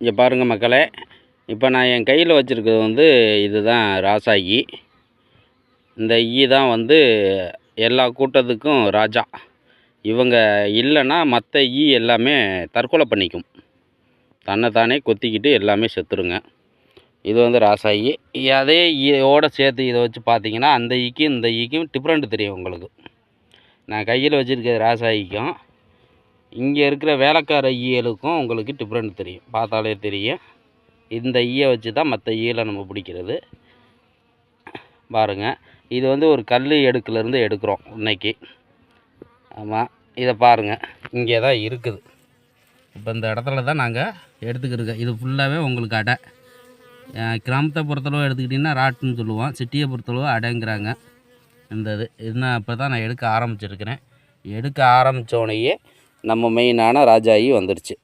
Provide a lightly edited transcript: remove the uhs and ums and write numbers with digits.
இங்கே பாருங்கள் மக்களே, இப்போ நான் என் கையில் வச்சுருக்கிறது வந்து இதுதான் ராசா ஈ. இந்த ஈ தான் வந்து எல்லா கூட்டத்துக்கும் ராஜா. இவங்க இல்லைன்னா மற்ற ஈ எல்லாமே தற்கொலை பண்ணிக்கும். தன்னைத்தானே கொத்திக்கிட்டு எல்லாமே செத்துருங்க. இது வந்து ராசா ஈ. அதே ஈயோடு சேர்த்து இதை வச்சு பார்த்தீங்கன்னா அந்த ஈக்கும் இந்த ஈக்கும் டிஃப்ரெண்ட் தெரியும் உங்களுக்கு. நான் கையில் வச்சுருக்கிறது ராசா ஈக்கும் இங்கே இருக்கிற வேலைக்கார ஈயலுக்கும் உங்களுக்கு டிஃப்ரெண்ட் தெரியும், பார்த்தாலே தெரியும். இந்த ஈயை வச்சு தான் மற்ற ஈயில் நம்ம பிடிக்கிறது. பாருங்கள், இது வந்து ஒரு கல் எடுக்குலேருந்து எடுக்கிறோம் இன்னைக்கு. ஆமாம், இதை பாருங்கள், இங்கே தான் இருக்குது. இப்போ இந்த இடத்துல தான் நாங்கள் எடுத்துக்கிருக்கோம். இது ஃபுல்லாகவே உங்களுக்கு அடை. கிராமத்தை பொறுத்தளவு எடுத்துக்கிட்டிங்கன்னா ராட்டுன்னு சொல்லுவோம், சிட்டியை பொறுத்தளவு அடைங்கிறாங்க. இந்த இதுனா இப்போ தான் நான் எடுக்க ஆரம்பிச்சிருக்கிறேன். எடுக்க ஆரம்பித்தோடனேயே நம்ம மெயினான ராஜா ஈ வந்துடுச்சு.